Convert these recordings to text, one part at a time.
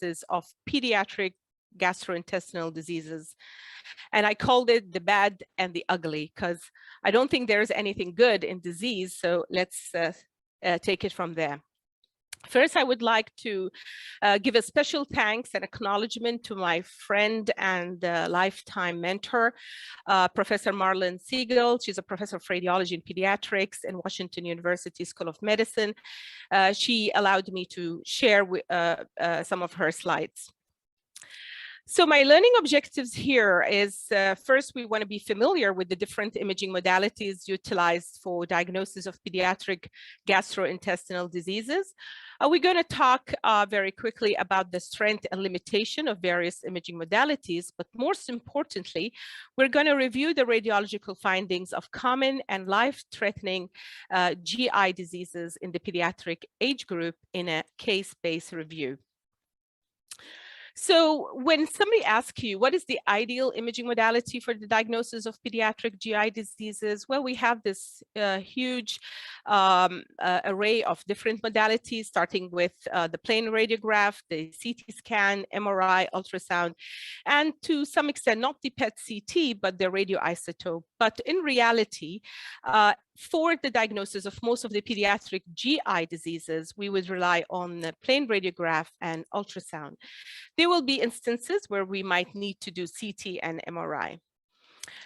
diagnosis of pediatric gastrointestinal diseases. And I called it the bad and the ugly, because I don't think there's anything good in disease. So let's take it from there. First, I would like to give a special thanks and acknowledgement to my friend and lifetime mentor, Professor Marlon Siegel. She's a professor of radiology and pediatrics in Washington University School of Medicine. She allowed me to share some of her slides. So my learning objectives here is, first, we want to be familiar with the different imaging modalities utilized for diagnosis of pediatric gastrointestinal diseases. We're going to talk very quickly about the strength and limitation of various imaging modalities, but most importantly, we're going to review the radiological findings of common and life-threatening GI diseases in the pediatric age group in a case-based review. So when somebody asks you, what is the ideal imaging modality for the diagnosis of pediatric GI diseases? Well, we have this huge array of different modalities, starting with the plain radiograph, the CT scan, MRI, ultrasound, and to some extent, not the PET-CT, but the radioisotope. But in reality, for the diagnosis of most of the pediatric GI diseases, we would rely on the plain radiograph and ultrasound. There will be instances where we might need to do CT and MRI.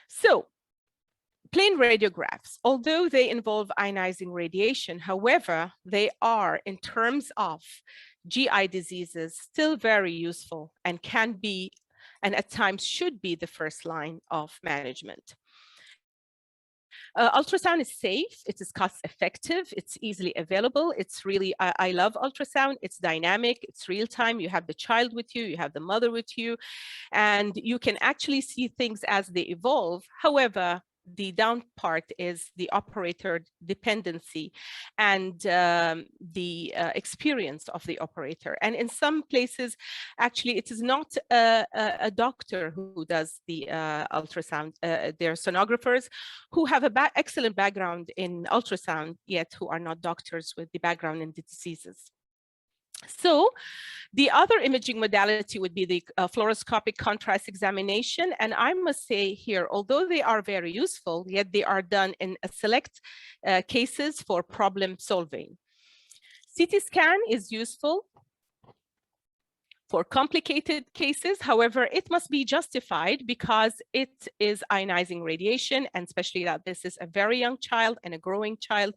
So, plain radiographs, although they involve ionizing radiation, however, they are, in terms of GI diseases, still very useful and can be, and at times should be, the first line of management. Ultrasound is safe, it is cost effective, it's easily available. It's really, I love ultrasound. It's dynamic, it's real time. You have the child with you, you have the mother with you, and you can actually see things as they evolve. However, the down part is the operator dependency and the experience of the operator. And in some places, actually, it is not a doctor who does the ultrasound. There are sonographers who have an excellent background in ultrasound, yet who are not doctors with the background in the diseases. So the other imaging modality would be the fluoroscopic contrast examination. And I must say here, although they are very useful, yet they are done in a select cases for problem solving. CT scan is useful for complicated cases. However, it must be justified because it is ionizing radiation, and especially that this is a very young child and a growing child.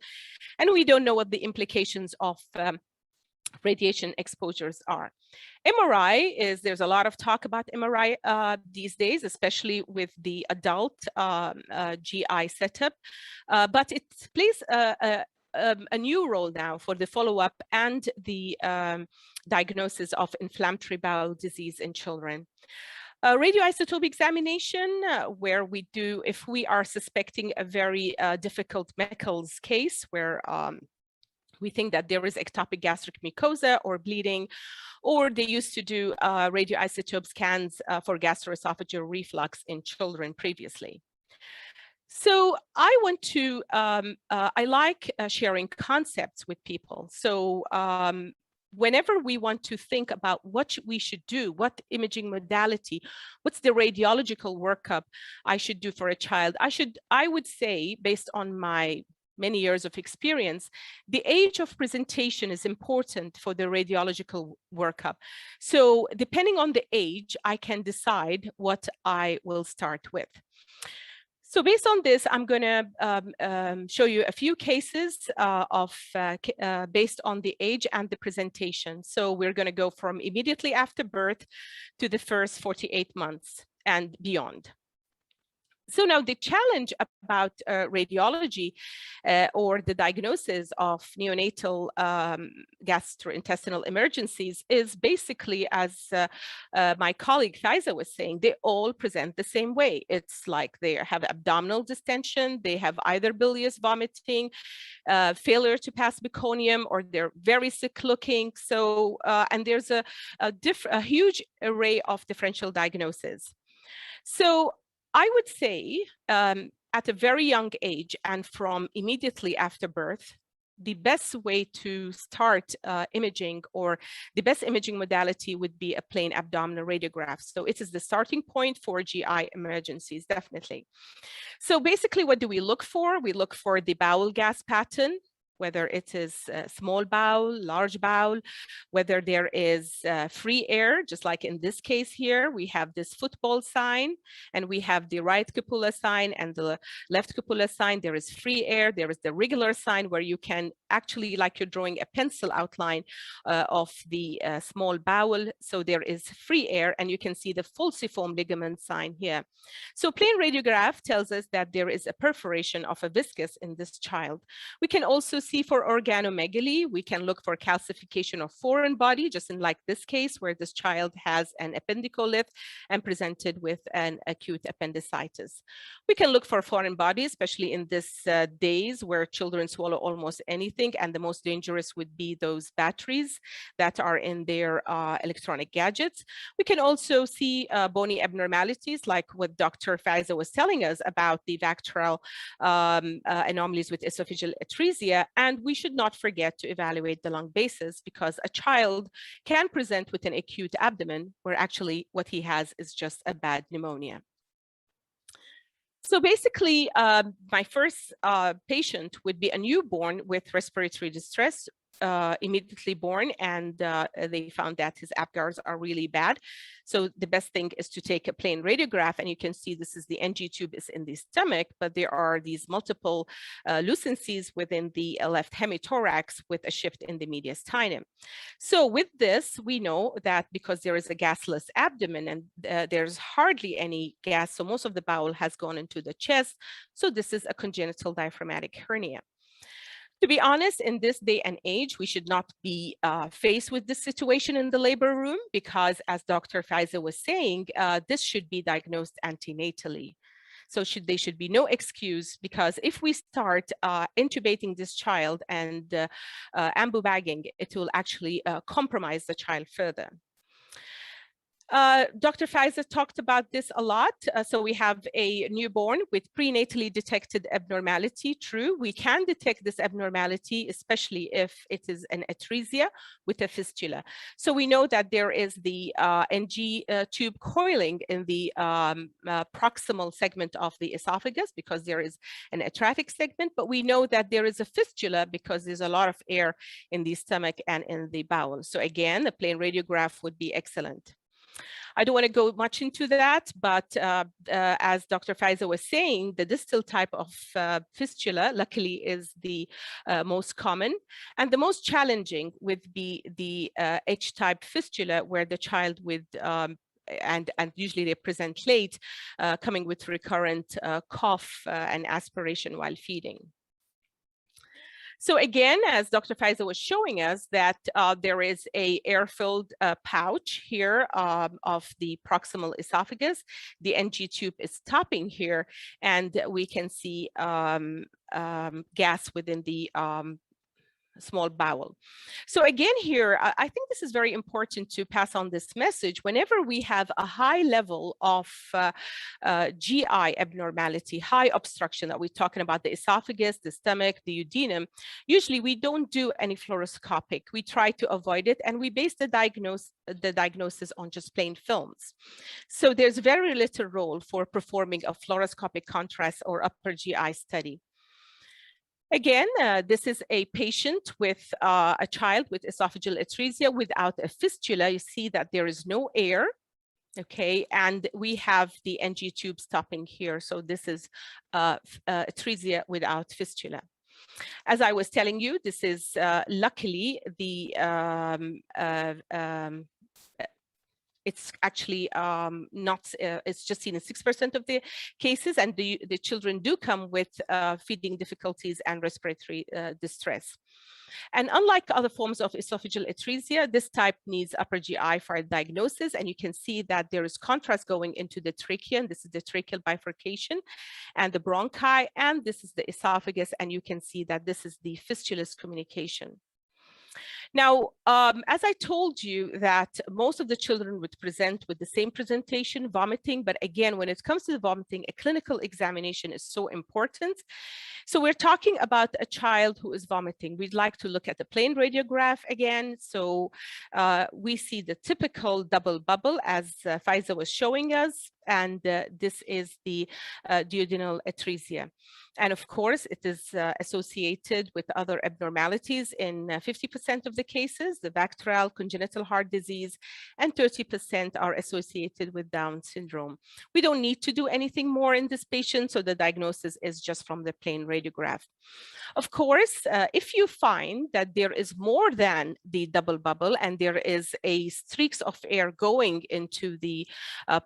And we don't know what the implications of radiation exposures are. MRI is, there's a lot of talk about MRI these days, especially with the adult GI setup, but it plays a new role now for the follow-up and the diagnosis of inflammatory bowel disease in children. Radioisotope examination, where we do, if we are suspecting a very difficult Meckel's case, where we think that there is ectopic gastric mucosa or bleeding, or they used to do radioisotope scans for gastroesophageal reflux in children previously. So I want to, I like sharing concepts with people. So whenever we want to think about what we should do, what imaging modality, what's the radiological workup I should do for a child, I would say, based on my many years of experience, the age of presentation is important for the radiological workup. So depending on the age, I can decide what I will start with. So based on this, I'm going to show you a few cases based on the age and the presentation. So we're going to go from immediately after birth to the first 48 months and beyond. So now the challenge about radiology or the diagnosis of neonatal gastrointestinal emergencies is basically, as my colleague Faiza was saying, they all present the same way. It's like they have abdominal distension, they have either bilious vomiting, failure to pass meconium, or they're very sick looking. So, and there's a huge array of differential diagnoses. So I would say at a very young age and from immediately after birth, the best way to start imaging, or the best imaging modality, would be a plain abdominal radiograph. So it is the starting point for GI emergencies, definitely. So basically, what do we look for? We look for the bowel gas pattern, whether it is small bowel, large bowel, whether there is free air, just like in this case here, we have this football sign, and we have the right cupula sign and the left cupula sign. There is free air. There is the regular sign, where you can actually, like you're drawing a pencil outline of the small bowel. So there is free air, and you can see the falciform ligament sign here. So plain radiograph tells us that there is a perforation of a viscus in this child. We can also see for organomegaly, we can look for calcification of foreign body, just in like this case, where this child has an appendicolith and presented with an acute appendicitis. We can look for foreign body, especially in this days where children swallow almost anything, and the most dangerous would be those batteries that are in their electronic gadgets. We can also see bony abnormalities, like what Dr. Faiza was telling us about the vactral anomalies with esophageal atresia. And we should not forget to evaluate the lung basis, because a child can present with an acute abdomen where actually what he has is just a bad pneumonia. So basically, my first patient would be a newborn with respiratory distress, immediately born, and they found that his apgars are really bad. So the best thing is to take a plain radiograph, and you can see this is the NG tube is in the stomach, but there are these multiple lucencies within the left hemithorax with a shift in the mediastinum. So with this, we know that because there is a gasless abdomen and there's hardly any gas, so most of the bowel has gone into the chest. So this is a congenital diaphragmatic hernia. To be honest, in this day and age, we should not be faced with this situation in the labor room, because as Dr. Faiza was saying, this should be diagnosed antenatally. So there should be no excuse, because if we start intubating this child and ambu-bagging, it will actually compromise the child further. Dr. Faiza talked about this a lot. So we have a newborn with prenatally detected abnormality. True, we can detect this abnormality, especially if it is an atresia with a fistula. So we know that there is the NG tube coiling in the proximal segment of the esophagus, because there is an atratic segment, but we know that there is a fistula because there's a lot of air in the stomach and in the bowel. So again, a plain radiograph would be excellent. I don't want to go much into that, but as Dr. Faiza was saying, the distal type of fistula, luckily, is the most common. And the most challenging would be the H-type fistula, where the child with and usually they present late, coming with recurrent cough and aspiration while feeding. So again, as Dr. Faiza was showing us, that there is a air-filled pouch here of the proximal esophagus. The NG tube is stopping here, and we can see gas within the small bowel. So again here, I think this is very important to pass on this message. Whenever we have a high level of GI abnormality, high obstruction, that we're talking about the esophagus, the stomach, the duodenum, usually we don't do any fluoroscopic. We try to avoid it, and we base the diagnosis on just plain films. So there's very little role for performing a fluoroscopic contrast or upper GI study. Again, this is a patient with a child with esophageal atresia without a fistula. You see that there is no air, okay, and we have the NG tube stopping here. So this is atresia without fistula. As I was telling you, this is luckily the it's actually not, it's just seen in 6% of the cases, and the children do come with feeding difficulties and respiratory distress. And unlike other forms of esophageal atresia, this type needs upper GI for diagnosis, and you can see that there is contrast going into the trachea, and this is the tracheal bifurcation, and the bronchi, and this is the esophagus, and you can see that this is the fistulous communication. Now, as I told you that most of the children would present with the same presentation, vomiting, but again, when it comes to the vomiting, a clinical examination is so important. So we're talking about a child who is vomiting. We'd like to look at the plain radiograph again. So we see the typical double bubble as Faiza was showing us, and this is the duodenal atresia. And of course, it is associated with other abnormalities in 50% of the cases, the bacterial congenital heart disease, and 30% are associated with Down syndrome. We don't need to do anything more in this patient, so the diagnosis is just from the plain radiograph. Of course, if you find that there is more than the double bubble and there is a streaks of air going into the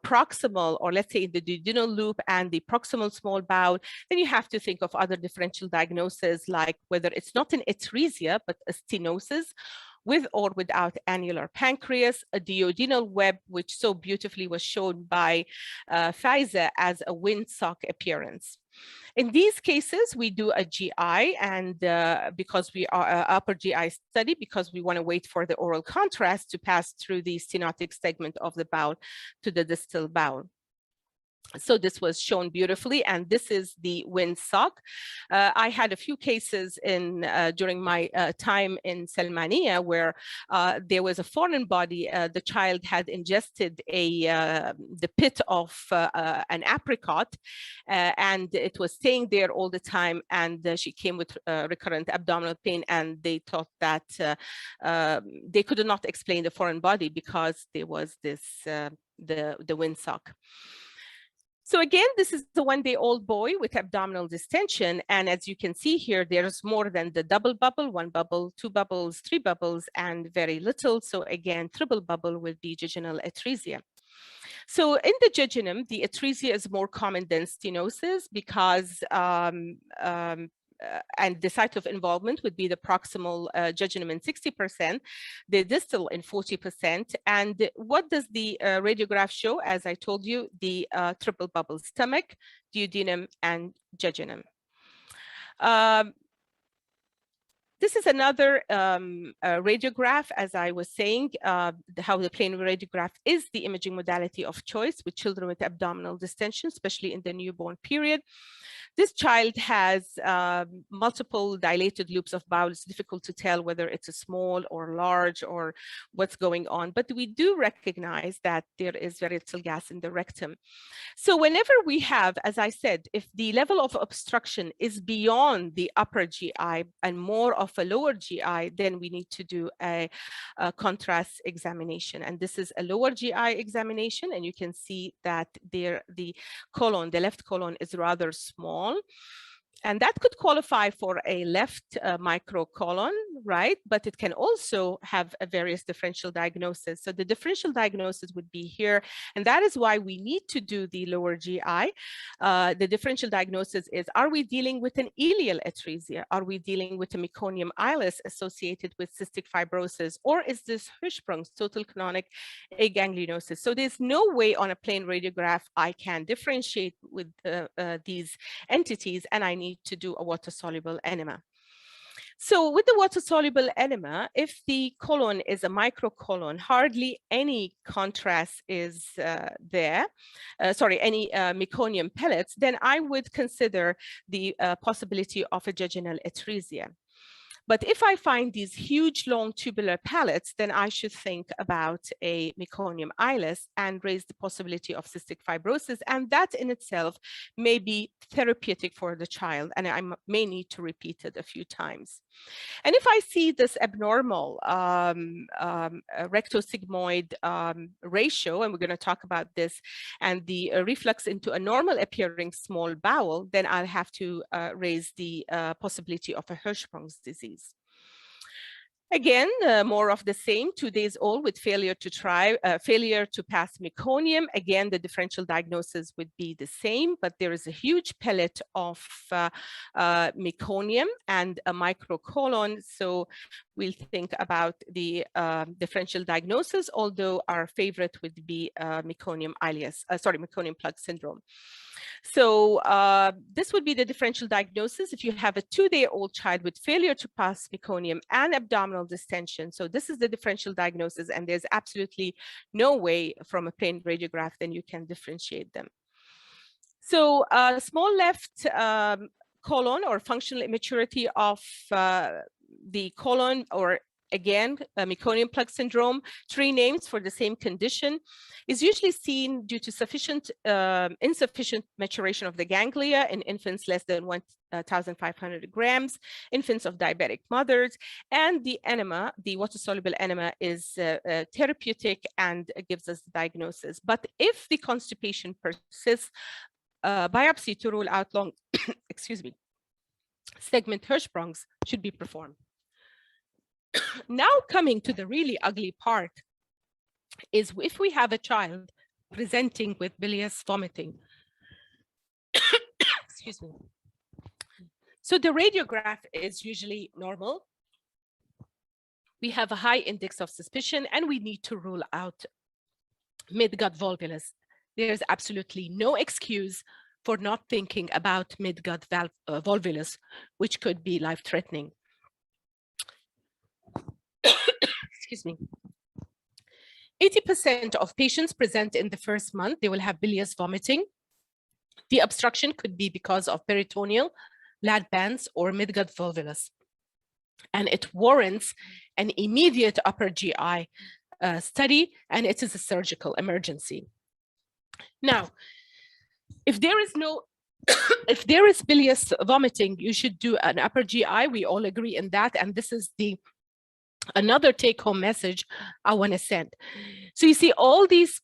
proximal, or let's say the duodenal loop and the proximal small bowel, then you have to think of other differential diagnoses, like whether it's not an atresia, but a stenosis with or without annular pancreas, a duodenal web, which so beautifully was shown by Faiza as a windsock appearance. In these cases, we do a GI, and because we are an upper GI study, because we want to wait for the oral contrast to pass through the stenotic segment of the bowel to the distal bowel. So this was shown beautifully, and this is the windsock. I had a few cases in during my time in Salmania where there was a foreign body. The child had ingested the pit of an apricot, and it was staying there all the time. And she came with recurrent abdominal pain, and they thought that they could not explain the foreign body because there was this the windsock. So again, this is the one-day-old boy with abdominal distension. And as you can see here, there's more than the double bubble, one bubble, two bubbles, three bubbles, and very little. So again, triple bubble would be jejunal atresia. So in the jejunum, the atresia is more common than stenosis because and the site of involvement would be the proximal jejunum in 60%, the distal in 40%. And what does the radiograph show? As I told you, the triple bubble stomach, duodenum, and jejunum. This is another radiograph, as I was saying, how the plain radiograph is the imaging modality of choice with children with abdominal distension, especially in the newborn period. This child has multiple dilated loops of bowel. It's difficult to tell whether it's a small or large or what's going on, but we do recognize that there is very little gas in the rectum. So whenever we have, as I said, if the level of obstruction is beyond the upper GI and more of a lower GI, then we need to do a contrast examination. And this is a lower GI examination, and you can see that there the colon, the left colon, is rather small. And that could qualify for a left microcolon, right? But it can also have a various differential diagnosis. So the differential diagnosis would be here. And that is why we need to do the lower GI. The differential diagnosis is, are we dealing with an ileal atresia? Are we dealing with a meconium ileus associated with cystic fibrosis? Or is this Hirshsprung's total canonic aganglionosis? So there's no way on a plain radiograph I can differentiate with these entities, and I need to do a water-soluble enema. So with the water-soluble enema, if the colon is a microcolon, hardly any contrast is there, any meconium pellets, then I would consider the possibility of a jejunal atresia. But if I find these huge, long tubular pellets, then I should think about a meconium ileus and raise the possibility of cystic fibrosis. And that in itself may be therapeutic for the child, and I may need to repeat it a few times. And if I see this abnormal rectosigmoid ratio, and we're going to talk about this, and the reflux into a normal appearing small bowel, then I'll have to raise the possibility of a Hirshsprung's disease. Again, more of the same, 2 days old with failure to pass meconium. Again, the differential diagnosis would be the same, but there is a huge pellet of meconium and a microcolon. So we'll think about the differential diagnosis, although our favorite would be meconium ileus, meconium plug syndrome. So this would be the differential diagnosis if you have a 2-day-old child with failure to pass meconium and abdominal distension. So this is the differential diagnosis, and there's absolutely no way from a plain radiograph then you can differentiate them. So small left colon or functional immaturity of the colon, or again, Meconium Plug Syndrome, 3 names for the same condition, is usually seen due to insufficient maturation of the ganglia in infants less than 1,500 grams, infants of diabetic mothers, and the enema, the water-soluble enema, is therapeutic and gives us the diagnosis. But if the constipation persists, biopsy to rule out long, excuse me, segment Hirshsprungs should be performed. Now coming to the really ugly part is if we have a child presenting with bilious vomiting. Excuse me. So the radiograph is usually normal. We have a high index of suspicion and we need to rule out mid-gut volvulus. There's absolutely no excuse for not thinking about mid-gut volvulus, which could be life-threatening. Excuse me. 80% of patients present in the first month, they will have bilious vomiting. The obstruction could be because of peritoneal, Ladbans, or mid-gut volvulus. And it warrants an immediate upper GI study, and it is a surgical emergency. Now, if there is no, if there is bilious vomiting, you should do an upper GI. We all agree in that, and this is another take-home message I want to send. So you see, all these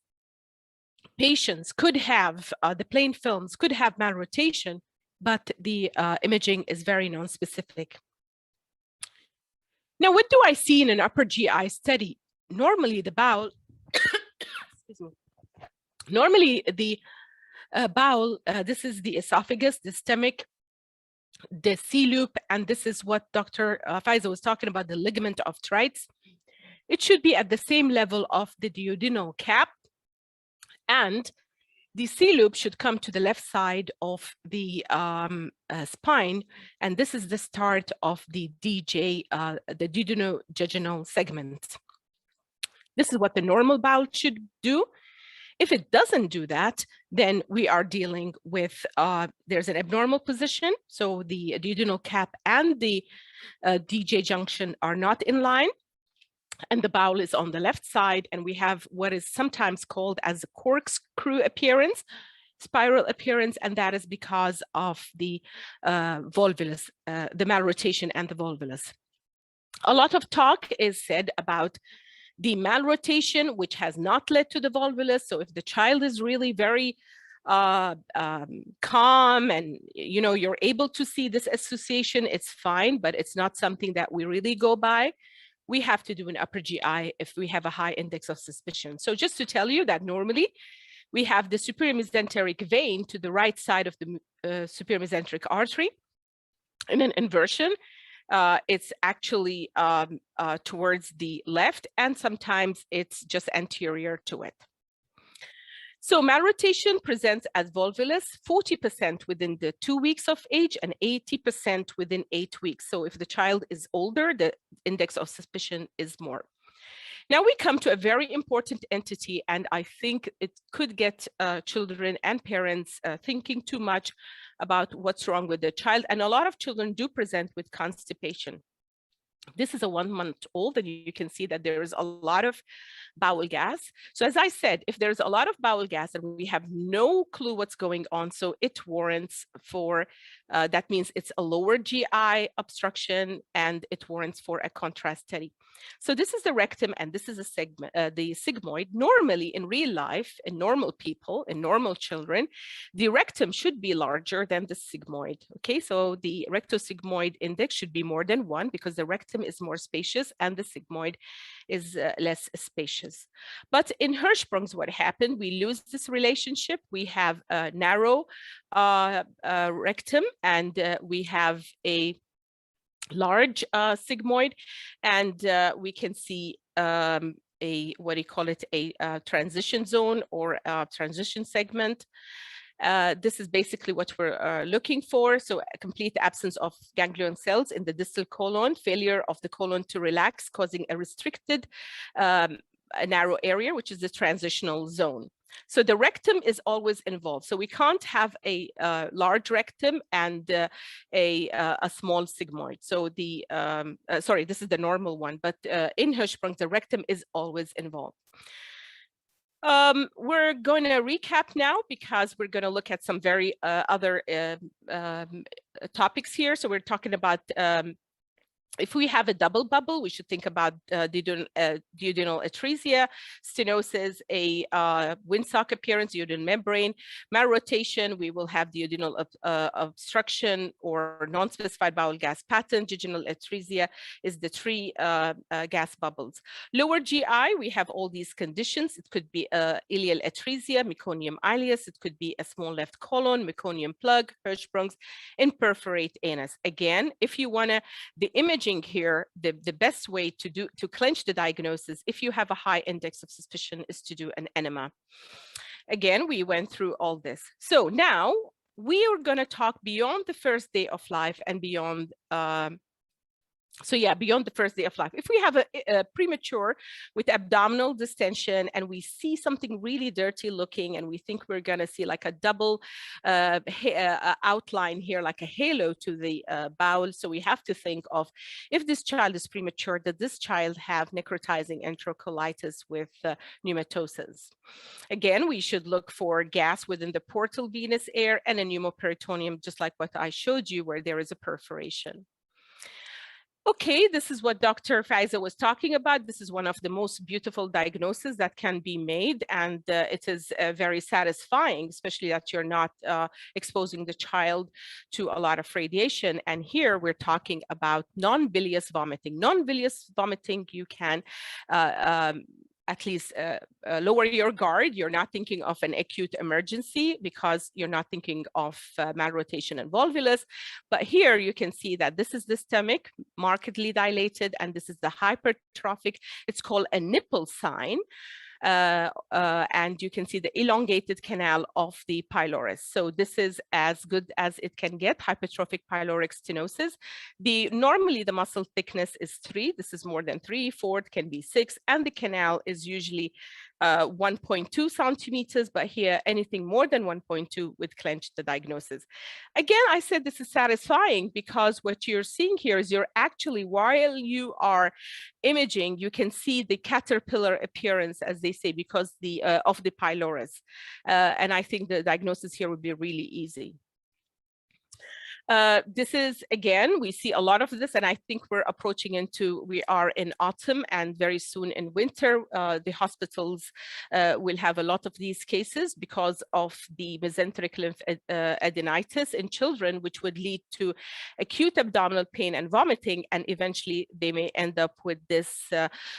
patients could have, the plain films could have malrotation, but the imaging is very non-specific. Now, what do I see in an upper GI study? Normally the bowel, excuse me. Normally the bowel, this is the esophagus, the stomach, the C-loop, and this is what Dr. Faiza was talking about, the ligament of Treitz. It should be at the same level of the duodenal cap, and the C-loop should come to the left side of the spine, and this is the start of the DJ, the duodenojejunal segment. This is what the normal bowel should do. If it doesn't do that, then we are dealing with, there's an abnormal position. So the duodenal cap and the DJ junction are not in line, and the bowel is on the left side, and we have what is sometimes called as a corkscrew appearance, spiral appearance, and that is because of the volvulus, the malrotation and the volvulus. A lot of talk is said about the malrotation, which has not led to the volvulus. So if the child is really very calm and you're able to see this association, it's fine, but it's not something that we really go by. We have to do an upper GI if we have a high index of suspicion. So just to tell you that normally we have the superior mesenteric vein to the right side of the superior mesenteric artery. In an inversion, it's actually towards the left, and sometimes it's just anterior to it. So malrotation presents as volvulus 40% within the 2 weeks of age and 80% within 8 weeks. So if the child is older, the index of suspicion is more. Now we come to a very important entity, and I think it could get children and parents thinking too much about what's wrong with the child. And a lot of children do present with constipation. This is a 1-month-old, and you can see that there is a lot of bowel gas. So as I said, if there's a lot of bowel gas and we have no clue what's going on, so it warrants for, that means it's a lower GI obstruction, and it warrants for a contrast study. So this is the rectum, and this is a segment, the sigmoid. Normally in real life, in normal people, in normal children, the rectum should be larger than the sigmoid. Okay, so the rectosigmoid index should be more than 1 because the rectum is more spacious and the sigmoid is less spacious. But in Hirshsprung's, what happened? We lose this relationship. We have a narrow rectum, and we have a large sigmoid, and we can see a, what do you call it, a transition zone or a transition segment. This is basically what we're looking for. So a complete absence of ganglion cells in the distal colon, failure of the colon to relax, causing a restricted a narrow area, which is the transitional zone. So the rectum is always involved. So we can't have a large rectum and a small sigmoid. So the, sorry, this is the normal one, but in Hirshsprung, the rectum is always involved. We're going to recap now because we're going to look at some very other topics here. So we're talking about if we have a double bubble, we should think about duodenal atresia, stenosis, a windsock appearance, duodenal membrane, malrotation. We will have duodenal obstruction or non-specified bowel gas pattern. Jejunal atresia is the 3 gas bubbles. Lower GI, we have all these conditions. It could be ileal atresia, meconium ileus. It could be a small left colon, meconium plug, Hirshsprung's, imperforate anus. Again, if you want to, the imaging here, the best way to clinch the diagnosis, if you have a high index of suspicion, is to do an enema. Again, we went through all this. So now we are going to talk beyond the first day of life and beyond beyond the first day of life. If we have a premature with abdominal distension and we see something really dirty looking and we think we're going to see like a double outline here, like a halo to the bowel. So we have to think of, if this child is premature, does this child have necrotizing enterocolitis with pneumatosis? Again, we should look for gas within the portal venous air and a pneumoperitoneum, just like what I showed you, where there is a perforation. Okay, this is what Dr. Faiza was talking about. This is one of the most beautiful diagnoses that can be made, and it is very satisfying, especially that you're not exposing the child to a lot of radiation. And here we're talking about non-bilious vomiting. Non-bilious vomiting, you can at least lower your guard. You're not thinking of an acute emergency because you're not thinking of malrotation and volvulus. But here you can see that this is the stomach, markedly dilated, and this is the hypertrophic. It's called a nipple sign. And you can see the elongated canal of the pylorus. So this is as good as it can get, hypertrophic pyloric stenosis. Normally the muscle thickness is 3. This is more than 3, 4, it can be 6, and the canal is usually 1.2 centimeters, but here anything more than 1.2 would clench the diagnosis. Again, I said this is satisfying because what you're seeing here is you're actually, while you are imaging, you can see the caterpillar appearance, as they say, because of the pylorus. And I think the diagnosis here would be really easy. This is, again, we see a lot of this, and I think we are in autumn and very soon in winter. The hospitals will have a lot of these cases because of the mesenteric lymphadenitis in children, which would lead to acute abdominal pain and vomiting, and eventually they may end up with this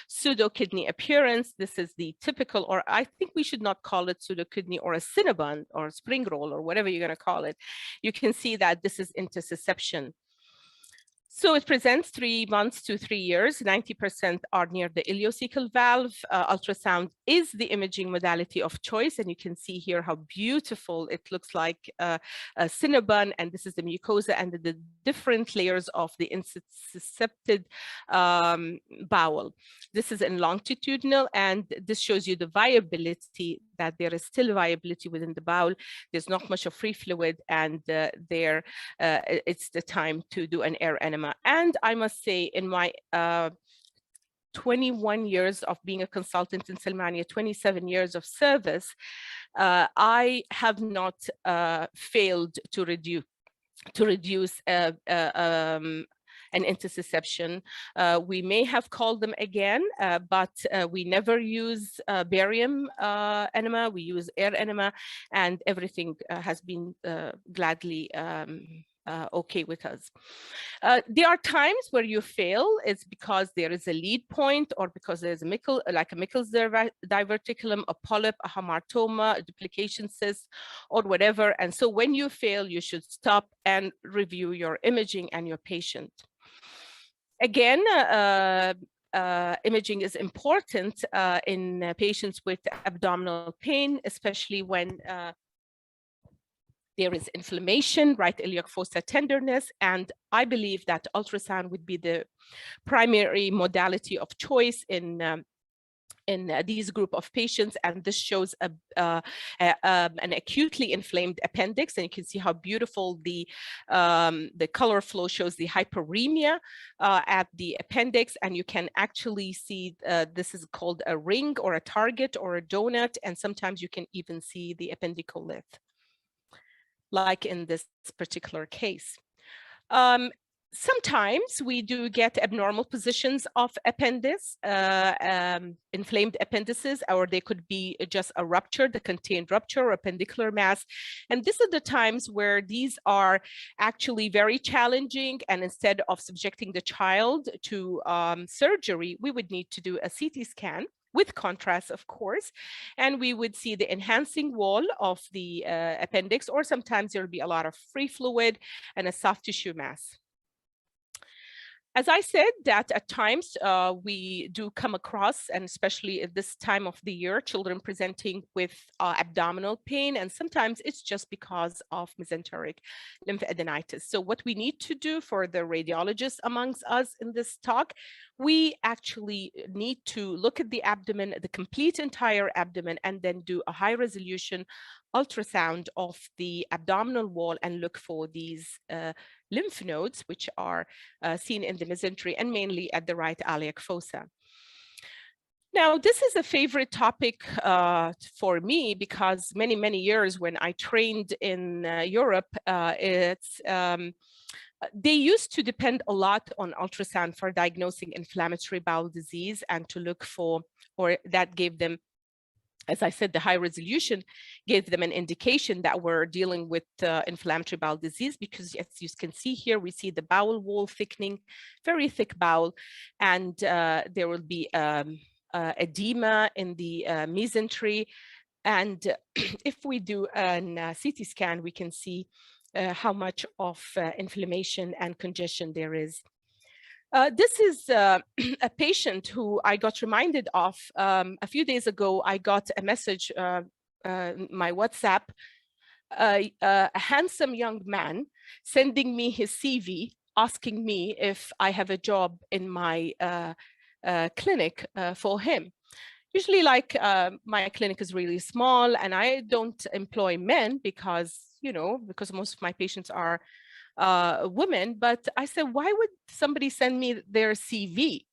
pseudo-kidney appearance. This is the typical, or I think we should not call it pseudo-kidney, or a Cinnabon or spring roll or whatever you're going to call it. You can see that this is intussusception. So it presents 3 months to 3 years. 90% are near the ileocecal valve. Ultrasound is the imaging modality of choice. And you can see here how beautiful it looks like a Cinnabon. And this is the mucosa and the different layers of the intussuscepted bowel. This is in longitudinal, and this shows you the viability, that there is still viability within the bowel. There's not much of free fluid, and it's the time to do an air enema. And I must say, in my 21 years of being a consultant in Salmania, 27 years of service, I have not failed to reduce an intussusception. We may have called them again, but we never use barium enema. We use air enema, and everything has been gladly okay with us. There are times where you fail. It's because there is a lead point, or because there's a Michel's diverticulum, a polyp, a hamartoma, a duplication cyst, or whatever. And so when you fail, you should stop and review your imaging and your patient. Again, imaging is important in patients with abdominal pain, especially when There is inflammation, right iliac fossa tenderness, and I believe that ultrasound would be the primary modality of choice in these group of patients, and this shows an acutely inflamed appendix, and you can see how beautiful the color flow shows the hyperemia at the appendix, and you can actually see this is called a ring or a target or a donut, and sometimes you can even see the appendicolith, like in this particular case. Sometimes we do get abnormal positions of appendix, inflamed appendices, or they could be just a rupture, the contained rupture or appendicular mass. And these are the times where these are actually very challenging. And instead of subjecting the child to surgery, we would need to do a CT scan with contrast, of course, and we would see the enhancing wall of the appendix, or sometimes there'll be a lot of free fluid and a soft tissue mass. As I said, that at times we do come across, and especially at this time of the year, children presenting with abdominal pain, and sometimes it's just because of mesenteric lymphadenitis. So what we need to do for the radiologists amongst us in this talk, we actually need to look at the abdomen, the complete entire abdomen, and then do a high resolution ultrasound of the abdominal wall and look for these lymph nodes, which are seen in the mesentery and mainly at the right iliac fossa. Now, this is a favorite topic for me because many years when I trained in Europe, they used to depend a lot on ultrasound for diagnosing inflammatory bowel disease and to look for, or that gave them, as I said, the high resolution gave them an indication that we're dealing with inflammatory bowel disease, because as you can see here, we see the bowel wall thickening, very thick bowel, and there will be edema in the mesentery. And if we do a CT scan, we can see how much of inflammation and congestion there is. This is a patient who I got reminded of a few days ago. I got a message, my WhatsApp, a handsome young man sending me his CV, asking me if I have a job in my clinic for him. Usually, like, my clinic is really small and I don't employ men because, you know, because most of my patients are women. But I said, why would somebody send me their CV?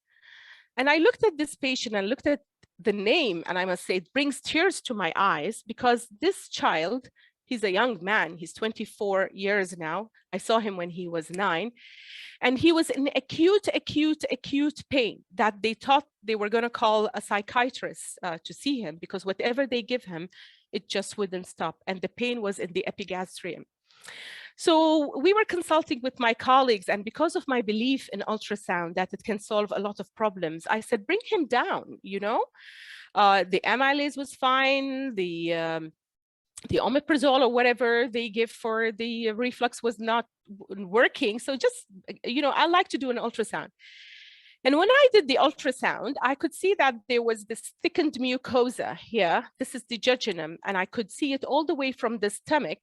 And I looked at this patient and looked at the name, and I must say it brings tears to my eyes, because this child, he's a young man, he's 24 years now. I saw him when he was 9, and he was in acute pain that they thought they were going to call a psychiatrist to see him, because whatever they give him, it just wouldn't stop, and the pain was in the epigastrium. So we were consulting with my colleagues, and because of my belief in ultrasound that it can solve a lot of problems, I said, bring him down, you know. The amylase was fine, the omeprazole or whatever they give for the reflux was not working. So just, you know, I like to do an ultrasound. And when I did the ultrasound, I could see that there was this thickened mucosa here. This is the jejunum, and I could see it all the way from the stomach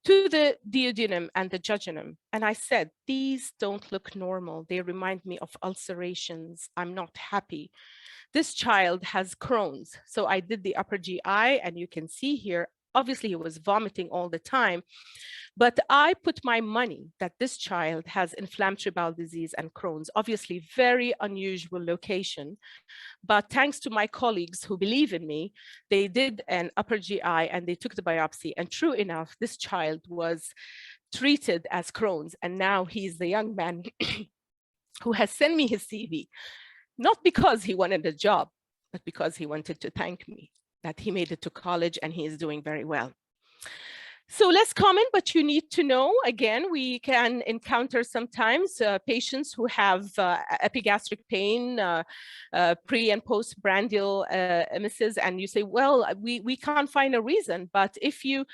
to the duodenum and the jejunum. And I said, these don't look normal. They remind me of ulcerations. I'm not happy. This child has Crohn's. So I did the upper GI, and you can see here, obviously he was vomiting all the time, but I put my money that this child has inflammatory bowel disease and Crohn's. Obviously very unusual location, but thanks to my colleagues who believe in me, they did an upper GI and they took the biopsy, and true enough, this child was treated as Crohn's, and now he's the young man who has sent me his CV, not because he wanted a job, but because he wanted to thank me that he made it to college and he is doing very well. So less common, but you need to know, again, we can encounter sometimes patients who have epigastric pain, pre and post brandial emesis, and you say, well, we can't find a reason, but if you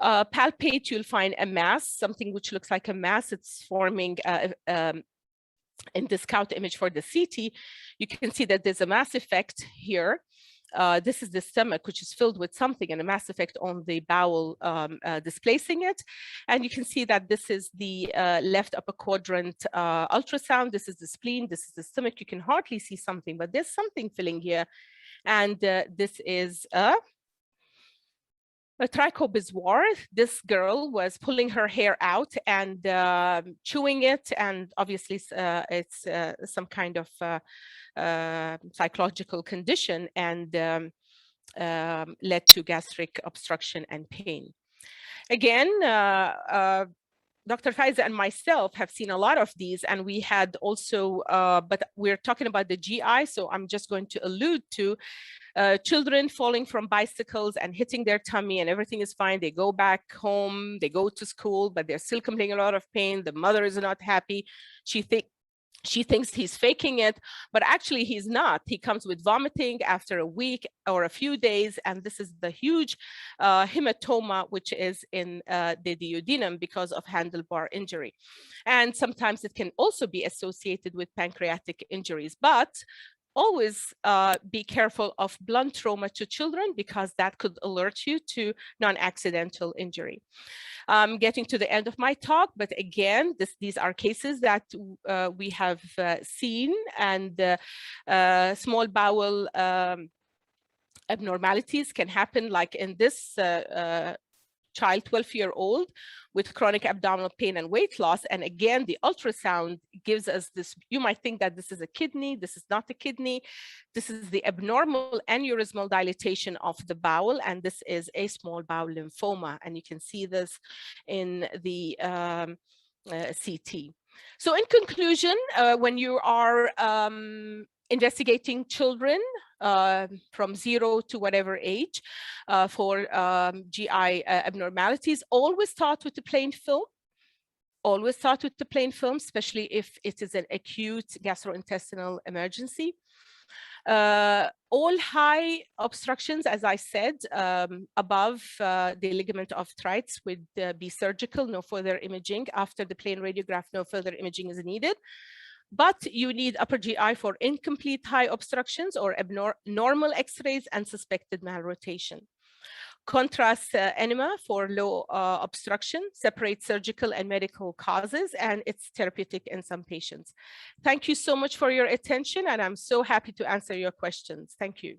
palpate, you'll find a mass, something which looks like a mass. It's forming in this scout image for the CT. You can see that there's a mass effect here. this is the stomach, which is filled with something and a mass effect on the bowel, displacing it. And you can see that this is the left upper quadrant ultrasound. This is the spleen. This is the stomach. You can hardly see something, but there's something filling here. And this is a trichobezoar. This girl was pulling her hair out and chewing it, and obviously it's some kind of psychological condition, and led to gastric obstruction and pain. Again, Dr. Faiza and myself have seen a lot of these, and we had also, but we're talking about the GI, so I'm just going to allude to children falling from bicycles and hitting their tummy, and everything is fine. They go back home, they go to school, but they're still complaining a lot of pain. The mother is not happy. She thinks he's faking it, but actually he's not. He comes with vomiting after a week or a few days, and this is the huge hematoma, which is in the duodenum because of handlebar injury. And sometimes it can also be associated with pancreatic injuries, but always be careful of blunt trauma to children, because that could alert you to non-accidental injury. I'm getting to the end of my talk, but again, these are cases that we have seen, and small bowel abnormalities can happen, like in this child, 12-year-old, with chronic abdominal pain and weight loss. And again, the ultrasound gives us this, you might think that this is a kidney. This is not a kidney. This is the abnormal aneurysmal dilatation of the bowel, and this is a small bowel lymphoma. And you can see this in the CT. So in conclusion, when you are investigating children from 0 to whatever age for GI abnormalities, always start with the plain film. Always start with the plain film, especially if it is an acute gastrointestinal emergency. All high obstructions, as I said, above the ligament of Treitz would be surgical, no further imaging. After the plain radiograph, no further imaging is needed. But you need upper GI for incomplete high obstructions or abnormal X-rays and suspected malrotation. Contrast enema for low obstruction, separate surgical and medical causes, and it's therapeutic in some patients. Thank you so much for your attention, and I'm so happy to answer your questions. Thank you.